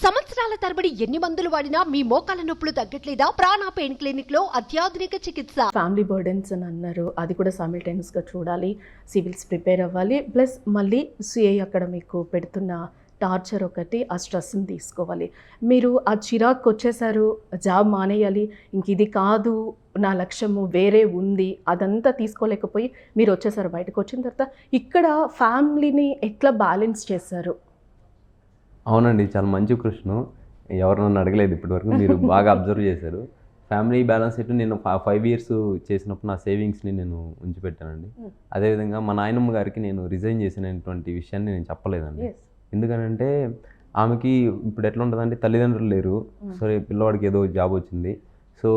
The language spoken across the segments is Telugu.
సంవత్సరాల తరబడి ఎన్ని మందులు వాడినా మీ మోకాల నొప్పులు తగ్గట్లేదా? ప్రాణ పెయిన్ క్లినిక్ లో అత్యాధునిక చికిత్స. ఫ్యామిలీ బర్డెన్స్ అని అన్నారు, అది కూడా సైమిల్టేనియస్గా చూడాలి, సివిల్స్ ప్రిపేర్ అవ్వాలి, ప్లస్ మళ్ళీ సిఐ అక్కడ మీకు పెడుతున్న టార్చర్ ఒకటి, ఆ స్ట్రెస్ని తీసుకోవాలి. మీరు ఆ చిరాకు వచ్చేసారు, జాబ్ మానేయాలి, ఇంక ఇది కాదు నా లక్ష్యము వేరే ఉంది, అదంతా తీసుకోలేకపోయి మీరు వచ్చేసారు. బయటకు వచ్చిన తర్వాత ఇక్కడ ఫ్యామిలీని ఎట్లా బ్యాలెన్స్ చేశారు? అవునండి, చాలా మంచి ప్రశ్న. ఎవరు నన్ను అడగలేదు ఇప్పటివరకు, మీరు బాగా అబ్జర్వ్ చేశారు. ఫ్యామిలీ బ్యాలెన్స్ షీట్ నేను 5 ఇయర్స్ చేసినప్పుడు నా సేవింగ్స్ని నేను ఉంచిపెట్టానండి. అదేవిధంగా మా నాయనమ్మ గారికి నేను రిజైన్ చేసినటువంటి విషయాన్ని నేను చెప్పలేదండి. ఎందుకనంటే ఆమెకి ఇప్పుడు ఎట్లా ఉంటుందంటే తల్లిదండ్రులు లేరు, సరే పిల్లవాడికి ఏదో జాబ్ వచ్చింది, సో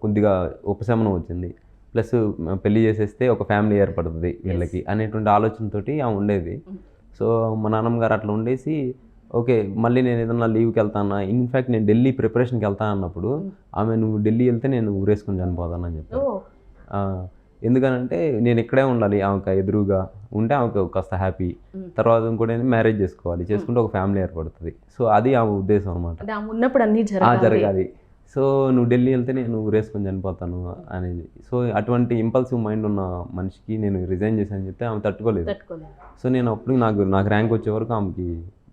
కొద్దిగా ఉపశమనం వచ్చింది, ప్లస్ పెళ్లి చేసేస్తే ఒక ఫ్యామిలీ ఏర్పడుతుంది వీళ్ళకి అనేటువంటి ఆలోచనతోటి ఆమె ఉండేది. సో మా నాన్నమ్మ గారు అట్లా ఉండేసి ఓకే మళ్ళీ నేను ఏదన్నా లీవ్కి వెళ్తానా, ఇన్ఫ్యాక్ట్ నేను ఢిల్లీ ప్రిపరేషన్కి వెళ్తాను అన్నప్పుడు ఆమె నువ్వు ఢిల్లీ వెళ్తే నేను ఊరేసుకుని చనిపోతానని చెప్పాను. ఎందుకనంటే నేను ఇక్కడే ఉండాలి, ఆమెకు ఎదురుగా ఉంటే ఆమెకు కాస్త హ్యాపీ, తర్వాత ఇంకోటి మ్యారేజ్ చేసుకోవాలి, చేసుకుంటే ఒక ఫ్యామిలీ ఏర్పడుతుంది. సో అది ఆమె ఉద్దేశం అనమాట, ఉన్నప్పుడు అన్నీ జరగాలి. సో నువ్వు ఢిల్లీ వెళ్తే నేను ఊరేసుకొని చనిపోతాను అనేది. సో అటువంటి ఇంపల్సివ్ మైండ్ ఉన్న మనిషికి నేను రిజైన్ చేశాను చెప్తే ఆమె తట్టుకోలేదు. సో నేను అప్పుడు నాకు ర్యాంక్ వచ్చే వరకు ఆమెకి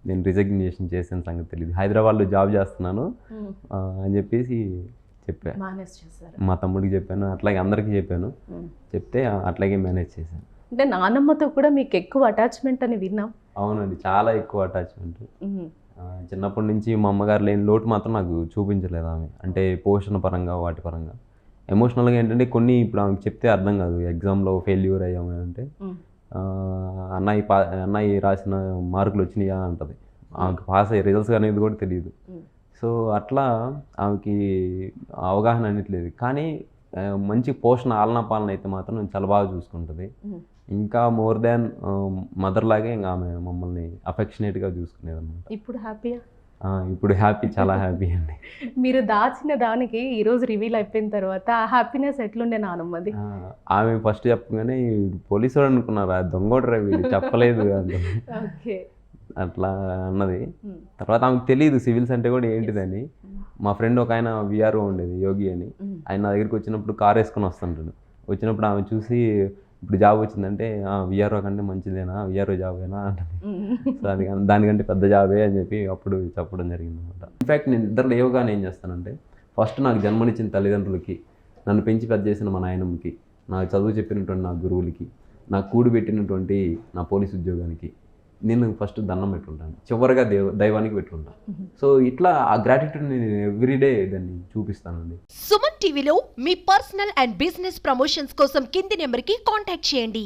నేను రిజగ్నేషన్ చేసిన సంగతి తెలియదు. హైదరాబాద్లో జాబ్ చేస్తున్నాను అని చెప్పేసి చెప్పా, మా తమ్ముడికి చెప్పాను, అట్లాగే అందరికీ చెప్పాను. చెప్తే అట్లాగే మేనేజ్ చేశాను. అంటే నానమ్మతో కూడా మీకు ఎక్కువ అటాచ్మెంట్ అని విన్నాం. అవునండి, చాలా ఎక్కువ అటాచ్మెంట్. చిన్నప్పటి నుంచి మా అమ్మగారు లేని లోటు మాత్రం నాకు చూపించలేదు ఆమె, అంటే పోషణ పరంగా వాటి పరంగా. ఎమోషనల్గా ఏంటంటే కొన్ని ఇప్పుడు ఆమెకు చెప్తే అర్థం కాదు. ఎగ్జామ్లో ఫెయిల్యూర్ అయ్యాము అంటే అన్నయ్య రాసిన మార్కులు వచ్చినాయా అంటది, ఆమెకి పాస్ అయ్యే రిజల్ట్స్ అనేది కూడా తెలియదు. సో అట్లా ఆమెకి అవగాహన అనేట్లేదు. కానీ మంచి పోషణ ఆలనా పాలన అయితే మాత్రం చాలా బాగా చూసుకుంటుంది. ఇంకా మోర్ దాన్ మదర్ లాగే ఇంకా ఆమె మమ్మల్ని అఫెక్షనేట్గా చూసుకునేది అన్నమాట. ఇప్పుడు హ్యాపీయా? ఇప్పుడు హ్యాపీ, చాలా హ్యాపీ అండి. మీరు దాచిన దానికి ఈరోజు రివీల్ అయిపోయిన తర్వాత ఆ హ్యాపీనెస్ ఎట్లుండే నానమ్మది? ఆమె ఫస్ట్ చెప్పగానే పోలీసు వాడు అనుకున్నారా, దొంగోడరా వీళ్ళు చెప్పలేదు అంటే అట్లా అన్నది. తర్వాత ఆమెకు తెలియదు సివిల్స్ అంటే కూడా ఏంటిదని. మా ఫ్రెండ్ ఒక ఆయన విఆర్ఓ ఉండేది, యోగి అని, ఆయన నా దగ్గరికి వచ్చినప్పుడు కార్ వేసుకొని వస్తుంటాడు. వచ్చినప్పుడు ఆమె చూసి ఇప్పుడు జాబ్ వచ్చిందంటే విఆర్ఓ కంటే మంచిదేనా, విఆర్ఓ జాబేనా అంటది. సో అది దానికంటే పెద్ద జాబే అని చెప్పి అప్పుడు చెప్పడం జరిగింది అనమాట. ఇన్ఫ్యాక్ట్ నేను నిద్ర లేవగానే ఏం చేస్తానంటే ఫస్ట్ నాకు జన్మనిచ్చిన తల్లిదండ్రులకి, నన్ను పెంచి పెద్ద చేసిన మా నాయనమ్మకి, నాకు చదువు చెప్పినటువంటి నా గురువులకి, నాకు కూడు పెట్టినటువంటి నా పోలీస్ ఉద్యోగానికి నేను ఫస్ట్ దండం పెట్టుకుంటాను, చివరిగా దైవానికి పెట్టుకుంటాను. సో ఇట్లా ఆ గ్రాటిట్యూడ్ నేను ఎవ్రీడే దాన్ని చూపిస్తానండి. సుమన్ టీవీలో మీ పర్సనల్ అండ్ బిజినెస్ ప్రమోషన్స్ కోసం కింది నెంబర్కి కాంటాక్ట్ చేయండి.